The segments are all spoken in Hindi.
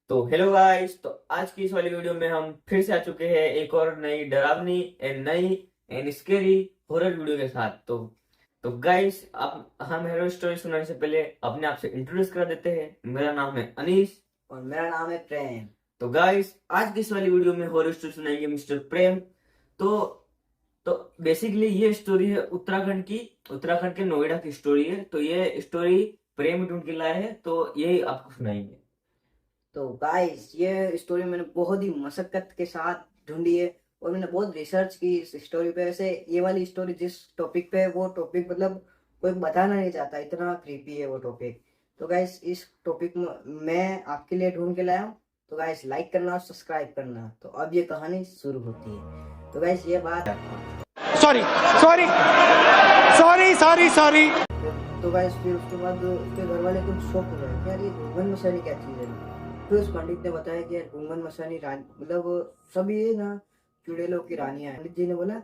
तो हेलो गाइस। तो आज की इस वाली वीडियो में हम फिर से आ चुके हैं एक और नई डरावनी एंड नई एंड स्केरी हॉरर वीडियो के साथ। तो गाइस, आप हम हेरो स्टोरी सुनाने से पहले अपने आप से इंट्रोड्यूस करा देते हैं। मेरा नाम है अनीस। और मेरा नाम है प्रेम। तो गाइस, आज की इस वाली वीडियो में हॉरर स्टोरी सुनाएंगे मिस्टर प्रेम। तो तो बेसिकली ये स्टोरी है उत्तराखंड की। उत्तराखंड के नोएडा की स्टोरी है। तो ये स्टोरी प्रेम ढूंढ के लाए हैं, तो यही आपको सुनाएंगे। तो गाइस, ये स्टोरी मैंने बहुत ही मशक्कत के साथ ढूंढी है और मैंने बहुत रिसर्च की इस स्टोरी पे। वैसे ये वाली स्टोरी जिस टॉपिक पे है वो टॉपिक मतलब कोई बताना नहीं चाहता, इतना क्रीपी है वो टॉपिक। तो गाइस, इस टॉपिक में मैं आपके लिए ढूंढ के लाया हूँ। तो गाइस, लाइक करना और सब्सक्राइब करना। तो अब ये कहानी शुरू होती है। तो गाइस, ये बात sorry sorry sorry sorry sorry. तो गाइस, फिर उसके बाद उसके घर वाले कुछ शौक हो गए कि यार ये घूंघन मसानी क्या चीज है। फिर उस पंडित ने बताया कि यार घूंघन मसानी रानी मतलब सब ये ना चुड़ैलों की रानियां हैं। पंडित जी ने बोला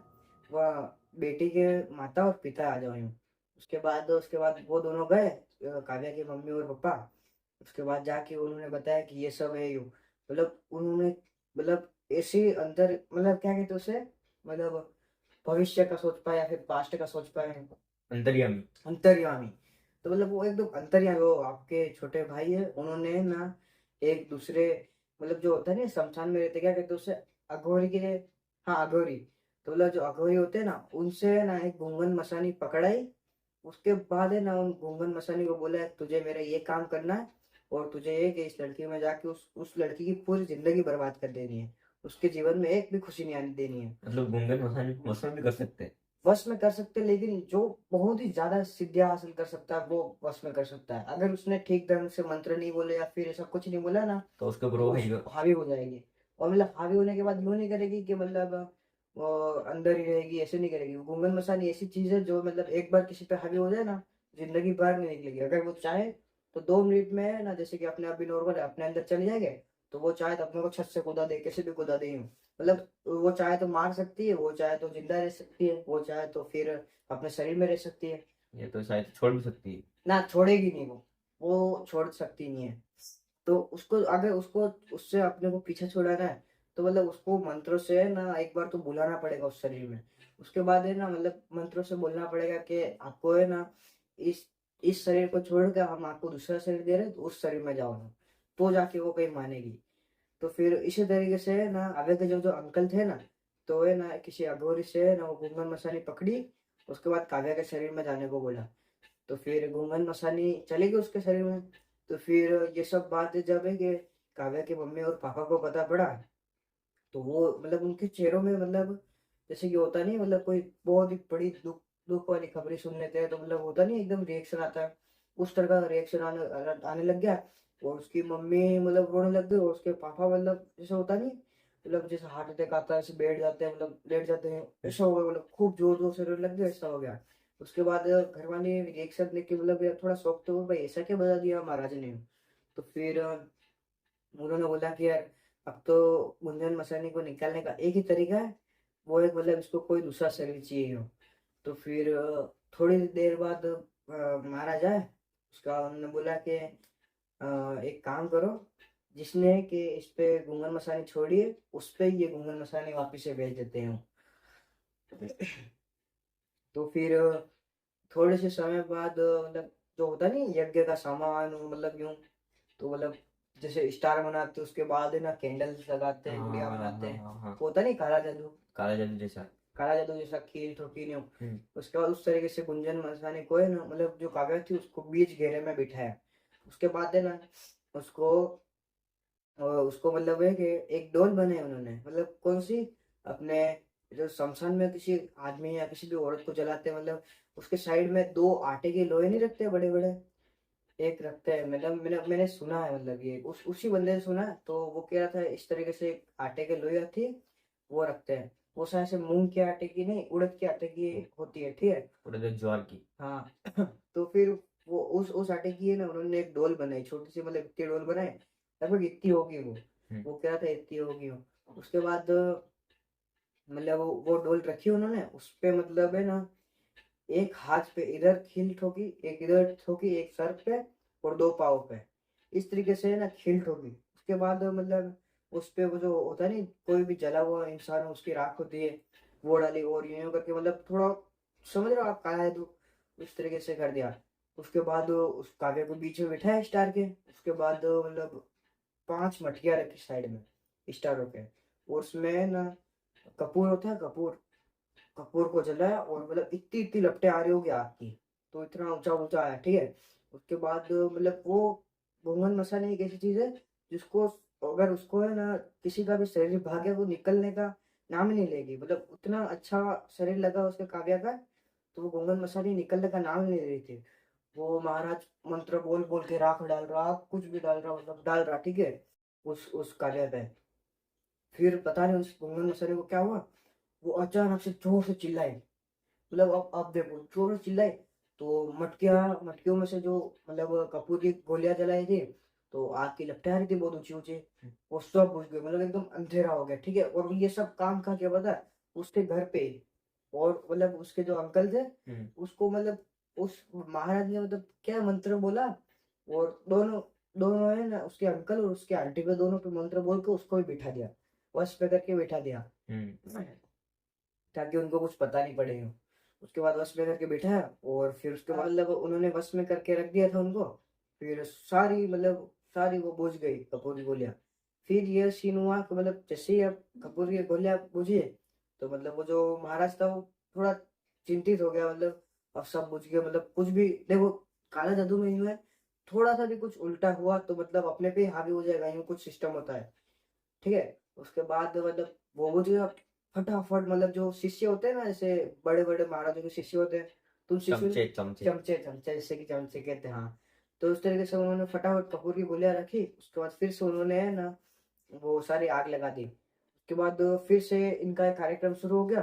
वह बेटी के माता और पिता आ जाओ यूं। उसके बाद वो दोनों गए, काव्या की मम्मी और पापा। उसके बाद जाके उन्होंने बताया कि ये सब है यूं। मतलब उन्होंने मतलब ऐसे अंदर मतलब क्या कहते हैं उसे, मतलब भविष्य का सोच पाया, फिर पास्ट का सोच पाया। अंतर्यामी। अंतर्यामी। तो मतलब वो एकदम अंतर्यामी, वो आपके छोटे भाई है, उन्होंने ना एक दूसरे मतलब जो होता है ना शमशान में रहते, क्या कहते हैं उसे, अघोरी के लिए। हाँ, अघोरी। तो मतलब जो अघोरी होते हैं ना, उनसे ना एक गुंगन मसानी पकड़ाई। उसके बाद है ना उन गुंगन मसानी को बोला तुझे मेरा ये काम करना है और तुझे ये कि इस लड़की में जाके उस लड़की की पूरी जिंदगी बर्बाद कर देनी है। उसके जीवन में एक भी खुशी नहीं आने देनी है। मतलब गुंगन मसानी को वसूल भी कर सकते हैं। वश में कर सकते हैं, लेकिन जो बहुत ही ज्यादा सिद्धियां हासिल कर सकता है वो वश में कर सकता है। अगर उसने ठीक ढंग से मंत्र नहीं बोले या फिर ऐसा कुछ नहीं बोला ना, तो उसके ऊपर तो वो उस है। हावी हो जाएगी। और मतलब हावी होने के बाद यूं नहीं करेगी कि मतलब वो अंदर ही रहेगी, ऐसे नहीं करेगी। गुंगन मसानी ऐसी चीज है जो मतलब एक बार किसी पे हावी हो जाए ना, जिंदगी भर नहीं निकलेगी। अगर वो चाहे तो 2 मिनट में ना, जैसे कि अपने आप भी नॉर्मल है, अपने अंदर चले जाएंगे। तो वो चाहे तो अपने को छत से कूदा दे, कैसे भी कूदा दे यूं। मतलब वो चाहे तो मार सकती है, वो चाहे तो जिंदा रह सकती है, वो चाहे तो फिर अपने शरीर में रह सकती है। ये तो शायद छोड़ भी सकती है। ना छोड़ेगी नहीं वो छोड़ सकती नहीं है। तो उसको अगर उसको उससे अपने को पीछे छुड़ाना है, तो मतलब उसको मंत्रों से ना एक बार तो बुलाना पड़ेगा उस शरीर में। उसके बाद है ना मतलब मंत्रों से बोलना पड़ेगा कि आपको है ना इस इस शरीर को छोड़ के हम आपको दूसरा शरीर दे रहे हैं, तो उस शरीर में जाओ ना। तो जाके वो कहीं मानेगी। तो फिर इसी तरीके से है ना आगे के जो जो अंकल थे ना, तो है ना किसी अघोरी से है ना वो गुंगन मसानी पकड़ी। उसके बाद काव्या के शरीर में जाने को बोला। तो फिर गुंगन मसानी चली गई उसके शरीर में। तो फिर ये सब बात जब है कि काव्या की मम्मी और पापा को पता पड़ा, तो वो मतलब उनके चेहरों में मतलब जैसे कि होता नहीं, मतलब कोई बहुत ही बड़ी दुख दुख वाली खबरें सुन लेते हैं तो मतलब होता नहीं एकदम रिएक्शन आता है। उस तरह का रिएक्शन आने आने लग गया। और उसकी मम्मी मतलब रोने लग गई और उसके पापा मतलब जैसे होता नहीं, मतलब जैसे हार्ट अटैक आता है ऐसे बैठ जाते हैं, मतलब लेट जाते हैं, ऐसा हो गया। मतलब खूब जोर जोर से रोने लग गए, ऐसा हो गया। उसके बाद घर वाले रिएक्शन देख के मतलब यार थोड़ा शौक तो हुआ, भाई ऐसा क्या बता दिया महाराज ने। तो फिर उन्होंने बोला कि यार अब तो गुंजन मसानी को निकालने का एक ही तरीका है, वो एक मतलब इसको कोई दूसरा शरीर चाहिए हो। तो फिर थोड़ी देर बाद मारा जाए। उसका उन्होंने बोला कि एक काम करो, जिसने कि इस पे गुंगन मसानी छोड़िए उस पे ये गुंगन मसानी वापिस से भेज देते हैं। तो फिर थोड़े से समय बाद मतलब जो होता नहीं यज्ञ का सामान मतलब यूं, तो मतलब जैसे स्टार बनाते हैं, उसके बाद है ना कैंडल्स लगाते हैं, गुड़िया हाँ बनाते हाँ हैं। हाँ हाँ। होता नहीं काला जादू। काला जादू जैसा। काला जादू जैसा खील ठोकी नहीं हो। हम्म। उसके बाद उस तरीके से गुंजन मसानी को है ना मतलब जो काव्या थी उसको बीच घेरे में बिठाया। उसके बाद है ना उसको उसको मतलब है कि एक डोल बनाई उन्होंने, मतलब कौन सी, अपने जो शमशान में किसी आदमी या किसी भी औरत को जलाते हैं, मतलब उसके साइड में 2 आटे के लोहे नहीं रखते बड़े बड़े, एक रखते हैं। मतलब मैंने सुना है, मतलब ये उसी बंदे से सुना है। तो वो कह रहा था इस तरीके से एक आटे के लोई आती है, वो रखते हैं। वो शायद से मूंग के आटे की नहीं, उड़द के आटे की होती है, ठीक है। उड़द ज्वार की। हाँ। तो फिर वो उस आटे की है ना उन्होंने एक डोल बनाई, छोटी सी, मतलब इतनी डोल बनाई, लगभग इतनी होगी वो। हम्म। वो कह रहा था इतनी होगी वो। उसके बाद मतलब वो डोल रखी उन्होंने उस पे, मतलब है ना एक हाथ पे इधर खील ठोकी, एक इधर ठोकी, एक सर पे और 2 पाँव पे। इस तरीके से है ना खील ठोकी। उसके बाद मतलब उस पे वो जो होता है नहीं, कोई भी जला हुआ इंसान उसकी राख होती है, वो डाली और यूं करके मतलब थोड़ा, समझ रहे हो आप, काला है तो उस तरीके से कर दिया। उसके बाद उस काव्य को बीच में बिठाया स्टार के। उसके बाद मतलब 5 मटकियां रखी साइड में स्टारों के, और उसमें ना कपूर होता है, कपूर, कपूर को जलाया, और मतलब इतनी इतनी लपटें आ रही होगी आग की, तो इतना ऊंचा ऊंचा आया, ठीक है। उसके बाद मतलब वो घूंघन मसाले एक ऐसी चीज है जिसको, अगर उसको है ना किसी का भी शरीर भागे, वो निकलने का नाम ही नहीं लेगी, मतलब उतना अच्छा शरीर लगा उसके काव्या का, तो वो घूंघन मसाली निकलने का नाम ही नहीं ले रही थी। वो महाराज मंत्र बोल बोल के राख डाल रहा, कुछ भी डाल रहा, मतलब डाल रहा, ठीक है, उस काव्या पे। फिर पता नहीं उस घूंघन मसाले को क्या हुआ, वो अचानक से जोर से चिल्लाई, मतलब अब देखो जोर से चिल्लाई, तो मटकियों में से जो मतलब कपूर की गोलियां जलाई थी, तो आग की लपटें आ रही थी बहुत ऊंची ऊंची, वो सब बुझ गए, मतलब एकदम अंधेरा हो गया, ठीक है। और ये सब काम का क्या पता है? उसके घर पे ही। और मतलब उसके जो अंकल थे, उसको मतलब उस महाराज ने मतलब क्या मंत्र बोला, और दोनों दोनों है ना, उसके अंकल और उसके आंटी पे, दोनों पे मंत्र बोल के उसको भी बिठा दिया, वश पे करके बिठा दिया, ताकि उनको कुछ पता नहीं पड़ेगा। उसके बाद बस में करके बिठाया, और फिर उसके बाद मतलब उन्होंने बस में करके रख दिया था उनको। फिर सारी मतलब सारी वो बुझ गई कपूर की गोलियां। फिर ये सीन हुआ कि मतलब जैसे ही अब कपूर की गोलियां बुझी, तो मतलब वो जो महाराज था वो थोड़ा चिंतित हो गया, मतलब अब सब बुझ गया, मतलब कुछ भी देखो, काला जादू में यूं है, थोड़ा सा भी कुछ उल्टा हुआ तो मतलब अपने पे ही हावी हो जाएगा, यूं कुछ सिस्टम होता है, ठीक है। उसके बाद मतलब वो मुझे फटाफट, मतलब जो शिष्य होते हैं ना, जैसे बड़े बड़े महाराजों के शिष्य होते हैं, तो उन शिष्यों चमचे चमचे। चमचे चमचे, जैसे कि चमचे कहते हैं, हाँ। तो उस तरीके से उन्होंने फटाफट कपूर की गोलियां रखी। उसके बाद फिर से उन्होंने है ना वो सारी आग लगा दी। उसके बाद फिर से इनका एक कार्यक्रम शुरू हो गया।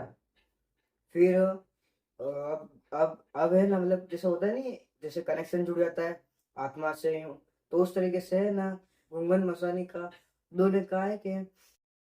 फिर अब है ना, मतलब जैसे होता है नहीं, जैसे कनेक्शन जुड़ जाता है आत्मा से यूं, तो उस तरीके से है ना घुंगन मसानी का दो ने कहा है कि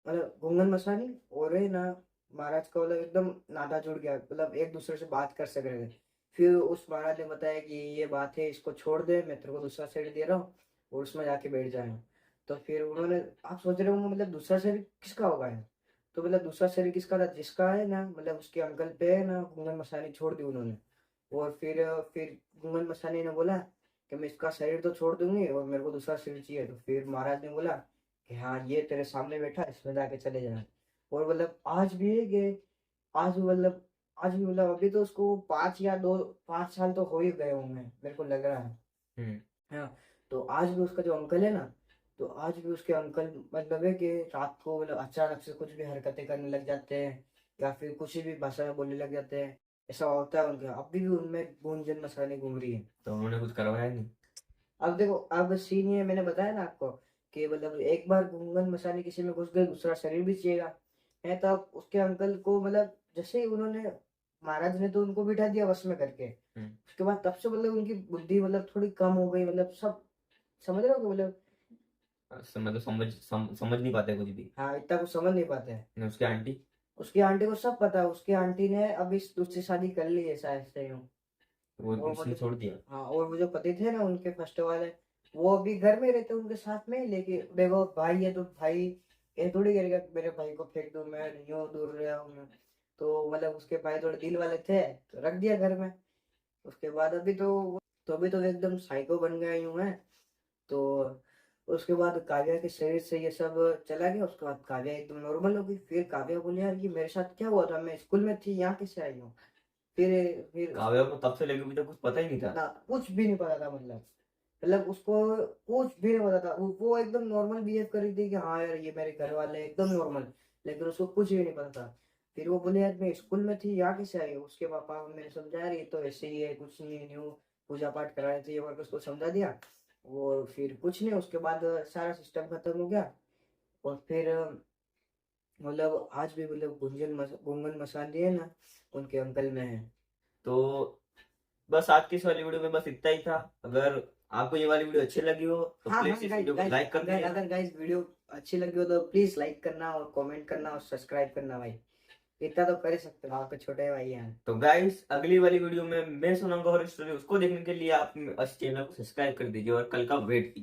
मतलब घुंगन मसानी और है ना महाराज का मतलब एकदम नाता जुड़ गया, मतलब एक दूसरे से बात कर सक रहे थे। फिर उस महाराज ने बताया कि ये बात है, इसको छोड़ दे, मैं तेरे को दूसरा शरीर दे रहा हूँ, और उसमें जाके बैठ जाए। तो फिर उन्होंने, आप सोच रहे होंगे मतलब दूसरा शरीर किसका होगा है, तो मतलब दूसरा शरीर किसका था, जिसका है ना मतलब उसके अंकल पे है ना घुंगन मसानी छोड़ दी उन्होंने। और फिर घुंगन मसानी ने बोला कि मैं इसका शरीर तो छोड़ दूंगी और मेरे को दूसरा शरीर चाहिए। तो फिर महाराज ने बोला कि हाँ ये तेरे सामने बैठा है, इसमें जाके चले जाना। और मतलब आज भी है कि आज भी मतलब आज भी मतलब अभी तो उसको 5 साल तो हो ही गए होंगे मेरे को लग रहा है। हम्म। हाँ। तो आज भी उसका जो अंकल है ना, तो आज भी उसके अंकल मतलब है कि रात को मतलब अचानक से कुछ भी हरकतें करने लग जाते हैं, या फिर कुछ भी भाषा में बोलने लग जाते हैं, ऐसा होता है उनका। अभी भी उनमें गूंजन मसाले घूम रही है। तो उन्होंने कुछ करवाया नहीं? अब देखो, अब सीन ये मैंने बताया ना आपको कि मतलब एक बार घूंघन मसाले किसी में घुस गए, दूसरा शरीर भी चाहिएगा, है। तो अब उसके अंकल को मतलब जैसे ही उन्होंने, महाराज ने तो उनको बिठा दिया वश में करके, उसके बाद तब से मतलब उनकी बुद्धि मतलब थोड़ी कम हो गई, मतलब सब समझ रहे हो कि मतलब, मतलब समझ नहीं पाते कुछ भी। हाँ, इतना कुछ समझ नहीं पाते हैं। ने उसकी आंटी? उसकी आंटी को सब पता है, उसकी आंटी ने अभी दूसरी शादी कर ली है शायद से यूं। वो और वो उसने जो, छोड़ दिया? हाँ, और वो जो पति थे ना उनके फर्स्ट वाले, वो अभी घर में रहते उनके साथ में, लेकिन देखो भाई है तो भाई ये थोड़ी करेगा कि मेरे भाई को फेंक दूं, मैं यूं दूर रहा हूँ मैं। तो मतलब उसके भाई थोड़े दिल वाले थे, तो रख दिया घर में। उसके बाद अभी तो एकदम साइको बन गया यूं है। तो उसके बाद काव्या के शरीर से ये सब चला गया। उसके बाद काव्या एकदम नॉर्मल हो गई। फिर काव्या बोली यार ये मेरे साथ क्या हुआ था, मैं स्कूल में थी, यहाँ कैसे आई हूँ। फिर काव्या उसको को तब से लेके अभी तक कुछ पता ही नहीं था? ना कुछ भी नहीं पता था, मतलब उसको कुछ भी नहीं पता था। वो एकदम नॉर्मल बिहेव कर रही थी कि हाँ यार ये मेरे घर वाले हैं, एकदम नॉर्मल, लेकिन उसको कुछ भी नहीं पता था। फिर वो बोले यार मैं स्कूल में थी, यहाँ कैसे आई हूँ। उसके पापा मैंने समझाया ये तो ऐसे ही है, कुछ नहीं, न्यू पूजा पाठ करा रहे थे, ये करके उसको समझा दिया। और फिर कुछ नहीं, उसके बाद सारा सिस्टम खत्म हो गया। और फिर मतलब आज भी मतलब गुंगन मसाले है ना उनके अंकल में है। तो बस आज की इस वाली वीडियो में बस इतना ही था। अगर आपको ये वाली वीडियो अच्छी लगी हो तो हाँ हाँ प्लीज इस गाइस वीडियो को गाइस लाइक कर अगर दीजिए। अगर गाइस वीडियो अच्छी लगी हो तो प्लीज लाइक करना और कमेंट करना और सब्सक्राइब करना भाई, इतना तो कर ही सकते हो, आपके छोटे भाई हैं। तो गाइस अगली वाली वीडियो में मैं सुनाऊंगा हॉरर स्टोरी, उसको देखने के लिए आप इस चैनल को सब्सक्राइब कर दीजिए और कल का वेट कीजिए।